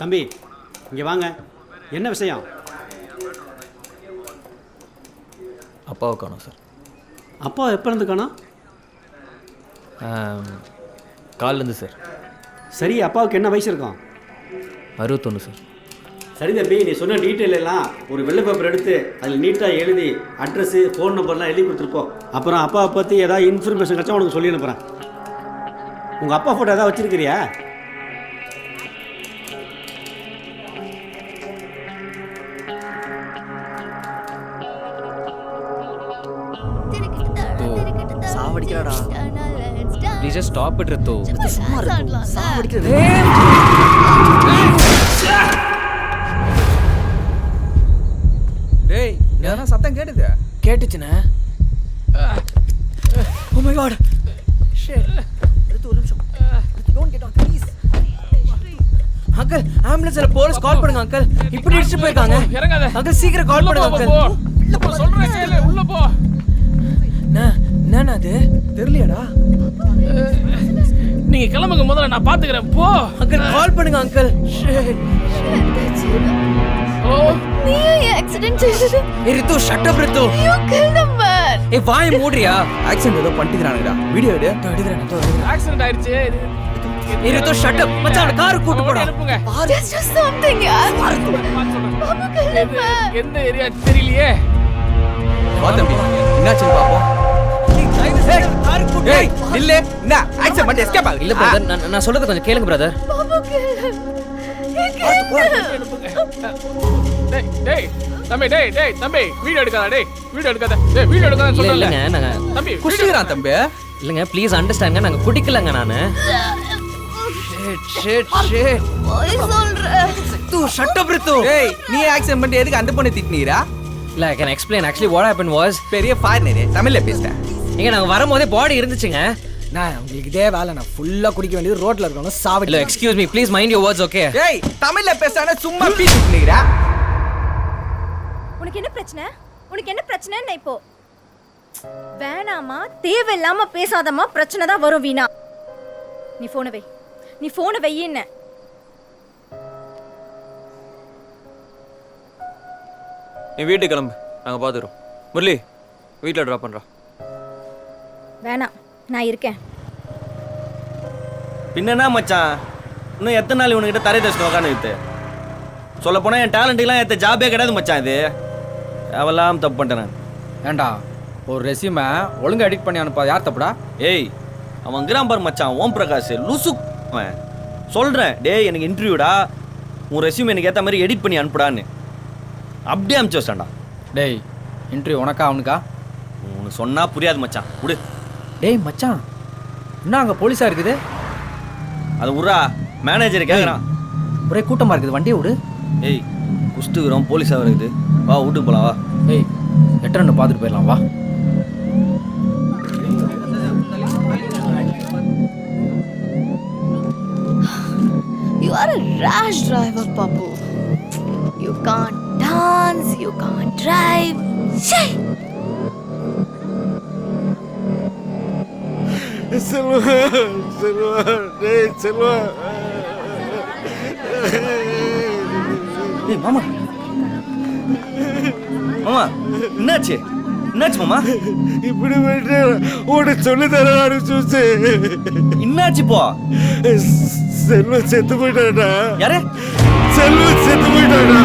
தம்பி இங்கே வாங்க, என்ன விஷயம்? அப்பாவை காணோம் சார். அப்பா எப்போ இருந்து காணோம்? காலிலேருந்து சார். சரி, அப்பாவுக்கு என்ன வயசு இருக்கும்? 61 சார். சரி தம்பி, நீ சொன்ன டீட்டெயில் எல்லாம் ஒரு வெள்ளை பேப்பர் எடுத்து அதில் நீட்டாக எழுதி அட்ரஸு ஃபோன் நம்பர்லாம் எழுதி கொடுத்துருப்போம். அப்புறம் அப்பாவை பற்றி ஏதாவது இன்ஃபர்மேஷன் கிடச்சா உனக்கு சொல்லி அனுப்புகிறேன். உங்கள் அப்பா ஃபோட்டோ ஏதாவது வச்சுருக்கிறியா? சாவடிக்கறடா. Please just stop it Ritu. சும்மா இரு. சாவடிக்கறது. டேய் என்ன சத்தம் கேட்டுது? கேட்டுச்சுனே. Oh my god. Shit. Ritu ஒரு நிமிஷம். Ritu don't get on please. Uncle ஆம்புலன்ஸ்ல போலீஸ் கால் பண்ணுங்க அங்கிள். இப்படி அடிச்சிட்டு போயிருக்காங்க. இறங்காத அங்கிள் சீக்கிரம் கால் பண்ணுங்க அங்கிள். உள்ள போ சொல்றேன் கேளு. உள்ள போ. என்னடா அது? தெரியலையாடா? நீங்க கிளம்புங்க, முதல்ல நான் பாத்துக்கிறேன். போ அங்கிள் கால் பண்ணுங்க அங்கிள். ஓ நீ ஆக்சிடென்ட் செய்தது? Ritu shut up Ritu. You kill the man. வாயை மூடுறியா? ஆக்சிடென்ட் ஏதோ பண்ணிக்கிறானுடா. வீடியோ எடு. எடுக்கறேன். ஆக்சிடென்ட் ஆயிருச்சு. ரித்து ஷட் அப். மச்சான் கார் கூட்டி போடா. அனுப்புங்க. ஜஸ்ட் டு சம்திங் யார். எந்த ஏரியா தெரியலையே. வா தம்பி, என்னாச்சு பாப்போம். தயவு ஏய் நில்லு என்ன ஆக்சன் பண்ணி எஸ்கேப் ஆகு இல்ல பிரதர் நான் சொல்றது கொஞ்சம் கேளுங்க பிரதர். டேய் டேய் தம்பி டேய் டேய் தம்பி வீடியோ எடுக்காத டேய் வீடியோ எடுக்காத டேய் வீடியோ எடுக்காத சொல்றேன். இல்லங்க நாங்க தம்பி குடிக்குறான் தம்பி. இல்லங்க ப்ளீஸ் அண்டர்ஸ்டாண்ட்ங்க நாங்க குடிக்கலங்க நானு. ஷிட். போய் சொல்றேன். தூ ஷட் அப் ரித்து. ஏய் நீ ஆக்சன் பண்ணி எதுக்கு அந்த பொண்ணை திட்டினீரா? இல்ல I can explain actually what happened was பெரிய ஃபாரினரே தமிழ்ல பேசுறேன். இங்க நாங்க வரும்போதே பாடி இருந்துச்சுங்க. நான் உங்களுக்கு இதே வேலை நான் ஃபுல்லா குடிக்க வேண்டியது ரோட்ல இருக்கவங்க சாவடி. இல்ல excuse me please mind your words okay. ஏய் தமிழ்ல பேசானே சும்மா பீத்தினீரா? உனக்கு என்ன பிரச்சனை? உனக்கு என்ன பிரச்சனைன்னு இப்போ வேணாமா தேவையில்லாம பேசாதம்மா, பிரச்சனை தான் வரும் வீணா. நீ போனை வை என்ன. நீ வீட்டுக்கு கிளம்பு, நாங்க பாத்துறோம். முரளி வீட்டில் ட்ராப் பண்றோம். வேணாம் நான் இருக்கேன். பின்னா மச்சான் இன்னும் எத்தனை நாள் இவனுக்கிட்ட தரை தச்சுட்டு உக்காந்துக்கிட்டு சொல்ல போனால் என் டேலண்ட்டுக்கெலாம் ஏற்ற ஜாபே கிடையாது மச்சான். இது தேவையில்லாம் தப்பு பண்ணிட்டேன் நான். ஏண்டா ஒரு ரெஸ்யூமை ஒழுங்கா எடிட் பண்ணி அனுப்பா, யார் தப்புடா? ஏய் அவன் கிராம்பர் மச்சான் ஓம் பிரகாஷ் லூசு. அவன் சொல்கிறேன் டேய் எனக்கு இன்டர்வியூடா, உன் ரெஸ்யூம் எனக்கு ஏற்ற மாதிரி எடிட் பண்ணி அனுப்புடான்னு அப்படியே அனுப்பிச்சு வச்சிட்டான்டா. டேய் இன்டர்வியூ உனக்கா அவனுக்கா? உனக்கு சொன்னால் புரியாது மச்சான் விடு. டேய் மச்சான் என்ன அங்கே போலீஸாக இருக்குது? அது விட்றா, மேனேஜர் கேட்குறான். ஒரே கூட்டமாக இருக்குது, வண்டியை விடு. ஏய் குஸ்துக்குறோம் போலீஸாக இருக்குது, வா வீட்டுக்கு போகலாம் வா. ஏய் லெட்டர் பார்த்துட்டு போயிடலாம் வா. You are a rash driver, Papu. You can't dance, you can't drive. Shay! Selva டேய் செல்வா. ஏய் மாமா மாமா என்னாச்சு மாமா? இப்படி போயிட்டு உன்னை சொல்லி தர சூசு. என்னாச்சு போ? செல்வம் செத்து போயிட்டாடா. யாரு? செல்வம் செத்து போயிட்டாடா.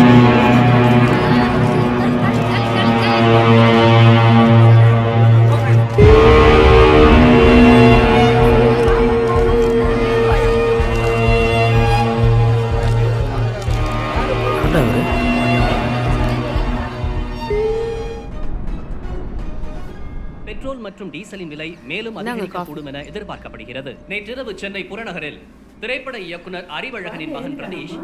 பெட்ரோல் மற்றும் டீசலின் விலை மேலும் அதிகரிக்கக்கூடும் என எதிர்பார்க்கப்படுகிறது. நேற்றிரவு சென்னை புறநகரில் திரைப்பட இயக்குனர் அறிவழகனின் மகன் பிரதீஷ்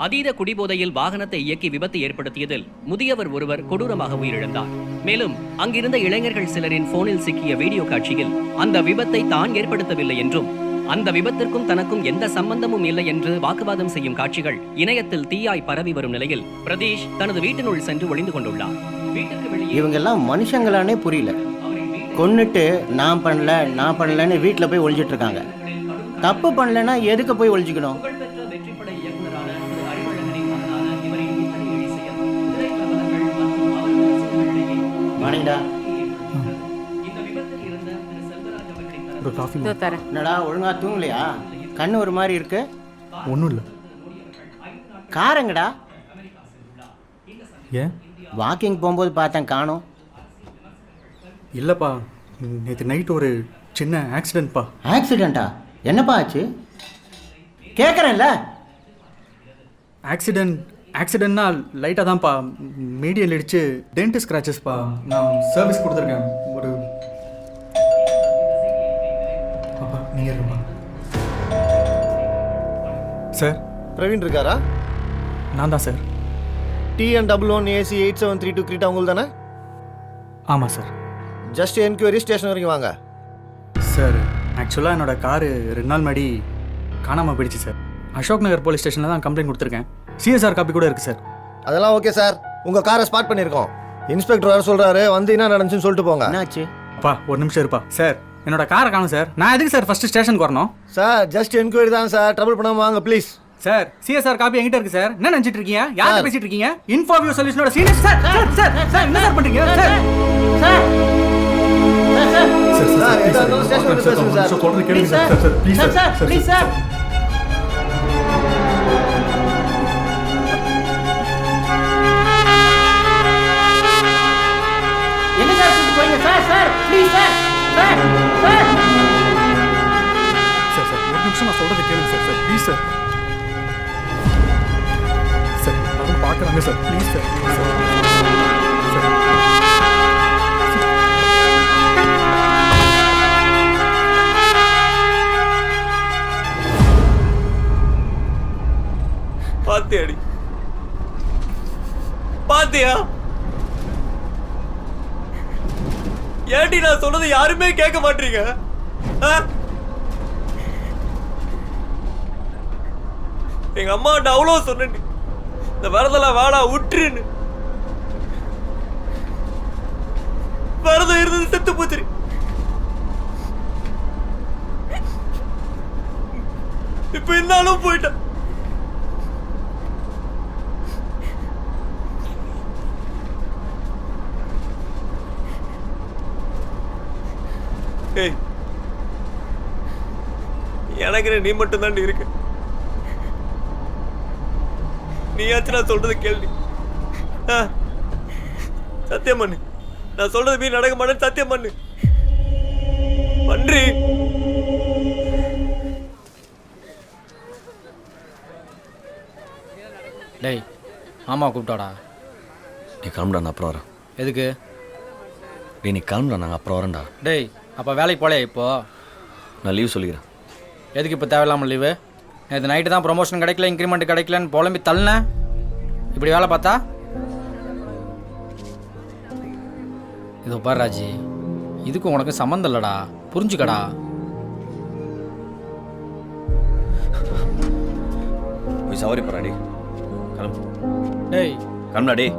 அதீத குடிபோதையில் வாகனத்தை இயக்கி விபத்து ஏற்படுத்தியதில் முதியவர் ஒருவர் கொடூரமாக உயிரிழந்தார். மேலும் அங்கிருந்த இளைஞர்கள் சிலரின் போனில் சிக்கிய வீடியோ காட்சியில் அந்த விபத்தை தான் ஏற்படுத்தவில்லை என்றும் அந்த விபத்திற்கும் தனக்கும் எந்த சம்பந்தமும் இல்லை என்று வாக்குவாதம் செய்யும் காட்சிகள் இணையத்தில் தீயாய் பரவி வரும் நிலையில் பிரதீஷ் தனது வீட்டினுள் சென்று ஒளிந்து கொண்டுள்ளார். வீட்டுக்கு வெளியே இவங்கெல்லாம் மனுஷங்களானே புரியல. கொன்னுட்டு நான் பண்ணலன்னு வீட்டில் போய் ஒழிஞ்சிட்டு இருக்காங்க. தப்பு பண்ணலன்னா எதுக்கு போய் ஒழிஞ்சிக்கணும்? வாணிடா ஒரு காஃபி என்னடா ஒழுங்கா தூங்கலையா? கண்ணு ஒரு மாதிரி இருக்கு. ஒன்றும் இல்லை. காரங்கடா ஏன்? வாக்கிங் போகும்போது பார்த்தேன் காணோம். இல்லைப்பா நேற்று நைட் ஒரு சின்ன ஆக்சிடென்ட்ப்பா. ஆக்சிடெண்ட்டா? என்னப்பா ஆச்சு? கேட்குறேன்ல. ஆக்சிடென்ட்னா லைட்டாக தான்ப்பா, மீடியல் அடிச்சு டென்ட் ஸ்க்ராச்சஸ்ப்பா. நான் சர்வீஸ் கொடுத்துருக்கேன். ஒரு பாப்பா நீங்கள் இருப்பா. சார் பிரவீன் இருக்காரா? நான் தான் சார். TN11 AC 8732 கிரீட்டா உங்களுக்கு தானே? ஆமாம் சார். ஜஸ்ட் என்கொயரி ஸ்டேஷன் வரைக்கும் வாங்க. சார் ஆக்சுவலாக என்னோடய காரு 2 நாள் முன்னாடி காணாமல் போயிடுச்சு சார். அசோக் நகர் போலீஸ் ஸ்டேஷனில் தான் கம்ப்ளைண்ட் கொடுத்துருக்கேன். CSR காப்பி கூட இருக்குது சார். அதெல்லாம் ஓகே சார். உங்கள் காரை ஸ்பாட் பண்ணியிருக்கோம். இன்ஸ்பெக்டர் வர சொல்கிறாரு, வந்து என்ன நடந்துச்சுன்னு சொல்லிட்டு போங்க. என்னாச்சு? அப்பா ஒரு நிமிஷம் இருப்பா. சார் என்னோட காரை காணும் சார். நான் எதுக்கு சார் ஃபஸ்ட்டு ஸ்டேஷனுக்கு வரணும்? சார் ஜஸ்ட் என்கொயரி தான் சார், ட்ரபிள் பண்ணாமல் வாங்க ப்ளீஸ். சார் CSR காப்பி என்கிட்ட இருக்கு சார். என்ன நினைச்சிட்டு இருக்கீங்க? யார்கிட்ட பேசிட்டு இருக்கீங்க? இன்ஃபோவியூ சொல்யூஷனோட சீனியர் சார். சார் சார் என்ன சார் பண்றீங்க? சார் சார் சார் எதா இருந்தாலும் ஸ்டேஷன் வந்து பேசுங்க சார். சொல்றது கேளுங்க sir. Sir please sir. Please sir. என்ன சார் கூப்பிட்டு போறீங்க? Sir sir please sir. Sir sir sir நான் பார்க்குறாங்க சார் ப்ளீஸ் சார் பாத்தியாடி பாத்தியா ஏடி நான் சொன்னது யாருமே கேட்க மாட்டீங்க எங்க அம்மாட்ட அவ்வளோ சொன்னேன் இந்த விரதெல்லாம் வேணா விட்டுருன்னு விரதம் இருந்தது செத்து போச்சு இப்ப இருந்தாலும் போயிட்டேன் எனக்கு நீ மட்டும் தான் இருக்கு நீயாச்சும் நான் சொல்றது கேள்வி சத்தியம் பண்ணு நான் சொல்றது மீ நடக்க மாட்டேன்னு சத்தியம் பண்ணு பன்றி டேய் ஆமா கூப்பிட்டாடா நீ கிளம்புடா நான் அப்புறம் வரேன் எதுக்கு நீ கிளம்புடா நாங்கள் அப்புறம் வரேன்டா டேய் அப்போ வேலைக்கு போலையா இப்போ நான் லீவ் சொல்லிக்கிறேன் எதுக்கு இப்போ தேவையில்லாமல் லீவு நேற்று நைட்டு தான் ப்ரொமோஷன் கிடைக்கல இன்க்ரிமெண்ட் கிடைக்கலன்னு புலம்பி தள்ளினேன் இப்படி வேலை பார்த்தா இதோ பாரு ராஜி இதுக்கு உனக்கு சம்மந்தம் இல்லைடா புரிஞ்சுக்கடா போய் சவாரி போறாடி கிளம்பு டேய் கிளம்புடா டேய்